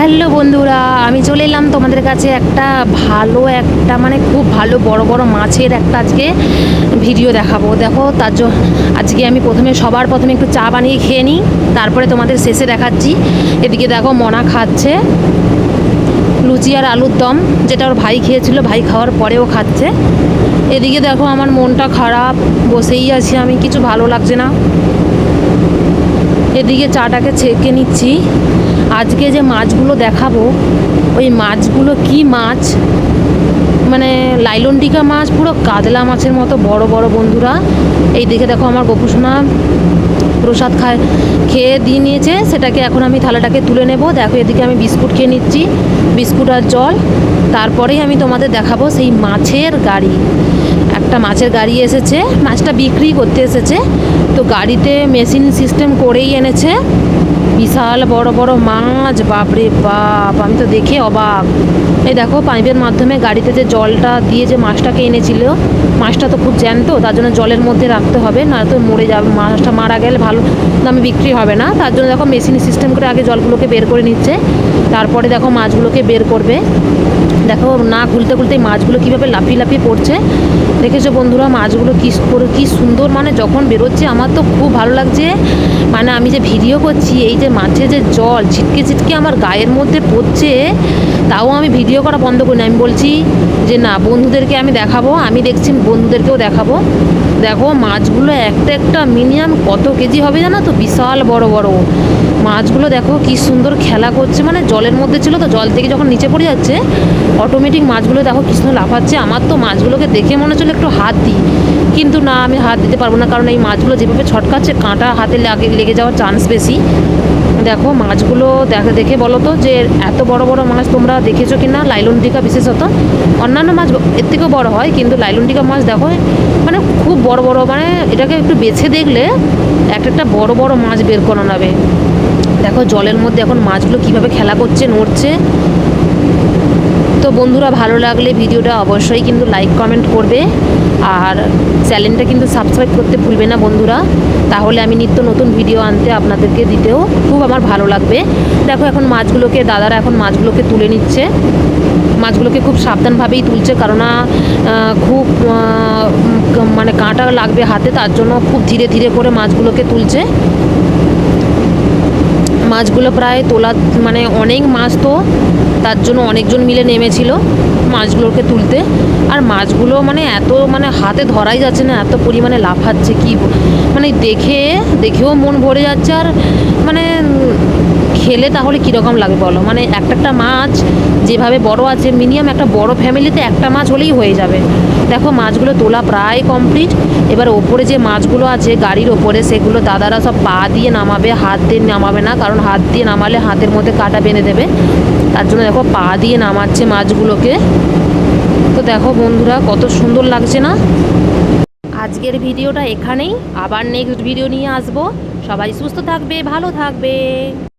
Hello বন্ধুরা, আমি চলে এলাম তোমাদের কাছে একটা মানে খুব ভালো বড় বড় মাছের একটা আজকে ভিডিও দেখাবো। দেখো আজকে আমি সবার প্রথমে একটু চা বানিয়ে খেয়ে নিই, তারপরে তোমাদের শেষে দেখাচ্ছি। এদিকে দেখো মনা খাচ্ছে লুচি আর আলুর দম, যেটা ওর ভাই খেয়েছিল, ভাই খাওয়ার পরেও খাচ্ছে। এদিকে দেখো আমার মনটা খারাপ, বসেই আছি আমি, কিছু ভালো লাগছে না। এদিকে চাটাকে ছেঁকে নিচ্ছি। আজকে যে মাছগুলো দেখাবো, ওই মাছগুলো কি মাছ, মানে লাইলনটিকা মাছ, পুরো কাতলা মাছের মতো বড় বড় বন্ধুরা। এই দেখে দেখো আমার গোপুসোনা প্রসাদ খেয়ে দিয়ে নিয়েছে, সেটাকে এখন আমি থালাটাকে তুলে নেব। দেখো এদিকে আমি বিস্কুট খেয়ে নিচ্ছি, বিস্কুট আর জল। তারপরেই আমি তোমাদের দেখাবো সেই মাছের গাড়ি। একটা মাছের গাড়ি এসেছে, মাছটা বিক্রি করতে এসেছে, তো গাড়িতে মেশিন সিস্টেম করেই এনেছে। বিশাল বড় বড় মাছ, বাপরে বাপ, আমি তো দেখে অবাক। এই দেখো পাইপের মাধ্যমে গাড়িতে যে জলটা দিয়ে যে মাছটাকে এনেছিল, মাছটা তো খুব জ্যান্ত, তার জন্য জলের মধ্যে রাখতে হবে, না তো মরে যাবে, মাছটা মারা গেলে ভালো দামে বিক্রি হবে না। তার জন্য দেখো মেশিন সিস্টেম করে আগে জলগুলোকে বের করে নিচ্ছে, তারপরে দেখো মাছগুলোকে বের করবে। দেখো না খুলতে খুলতে মাছগুলো কীভাবে লাফিয়ে লাফিয়ে পড়ছে, দেখেছো বন্ধুরা মাছগুলো কি সুন্দর, মানে যখন বেরোচ্ছে আমার তো খুব ভালো লাগছে। মানে আমি যে ভিডিও করছি, এই যে মাছের যে জল ছিটকে ছিটকে আমার গায়ের মধ্যে পড়ছে, তাও আমি ভিডিও করা বন্ধ করিনি। আমি বলছি যে না, বন্ধুদেরকে আমি দেখাবো, আমি দেখছি বন্ধুদেরকেও দেখাবো। দেখো মাছগুলো একটা একটা মিনিমাম কত কেজি হবে জানো তো, বিশাল বড় বড় মাছগুলো। দেখো কি সুন্দর খেলা করছে, মানে জলের মধ্যে ছিল তো, জল থেকে যখন নিচে পড়ে যাচ্ছে অটোমেটিক মাছগুলো দেখো কি সুন্দর লাফাচ্ছে। আমার তো মাছগুলোকে দেখে মনে হচ্ছিল একটু হাত দিই, কিন্তু না, আমি হাত দিতে পারবো না, কারণ এই মাছগুলো যেভাবে ছটকাচ্ছে কাঁটা হাতে লেগে যাওয়ার চান্স বেশি। দেখো মাছগুলো দেখে বলো তো যে এত বড় বড় মাছ তোমরা দেখেছো কি না, লাইলনটিকা বিশেষত। অন্যান্য মাছ এর থেকেও বড় হয়, কিন্তু লাইলনটিকা মাছ দেখো মানে খুব বড় বড়, মানে এটাকে একটু বেছে দেখলে একটা বড় বড় মাছ বের করানো যাবে। দেখো জলের মধ্যে এখন মাছগুলো কিভাবে খেলা করছে, নড়ছে। তো বন্ধুরা ভালো লাগলে ভিডিওটা অবশ্যই কিন্তু লাইক কমেন্ট করবে, আর চ্যানেলটা কিন্তু সাবস্ক্রাইব করতে ভুলবে না বন্ধুরা, তাহলে আমি নিত্য নতুন ভিডিও আনতে আপনাদেরকে দিতেও খুব আমার ভালো লাগবে। দেখো এখন দাদারা এখন মাছগুলোকে তুলে নিচ্ছে, মাছগুলোকে খুব সাবধানভাবেই তুলছে, কারণ খুব মানে কাঁটা লাগবে হাতে, তার জন্য খুব ধীরে ধীরে করে মাছগুলোকে তুলছে। মাছগুলো প্রায় তোলা, মানে অনেক মাছ, তো তার জন্য অনেকজন মিলে নেমেছিল মাছগুলোকে তুলতে। আর মাছগুলো মানে মানে হাতে ধরাই যাচ্ছে না, এত পরিমাণে লাফাচ্ছে, কি মানে দেখেও মন ভরে যাচ্ছে। আর মানে খেলে তাহলে কীরকম লাগে বলো, মানে একটা মাছ যেভাবে বড় আছে, মিনিমাম একটা বড় ফ্যামিলিতে একটা মাছ হলেই হয়ে যাবে। দেখো মাছগুলো তোলা প্রায় কমপ্লিট। এবার ওপরে যে মাছগুলো আছে গাড়ির ওপরে, সেগুলো দাদারা সব পা দিয়ে নামাবে, হাত দিয়ে নামাবে না, কারণ হাত দিয়ে নামালে হাতের মধ্যে কাঁটা বেঁধে দেবে, তার জন্য দেখো পা দিয়ে নামাচ্ছে মাছগুলোকে। তো দেখো বন্ধুরা কত সুন্দর লাগছে না। আজকের ভিডিওটা এখানেই, আবার নেক্সট ভিডিও নিয়ে আসবো। সবাই সুস্থ থাকবে, ভালো থাকবে।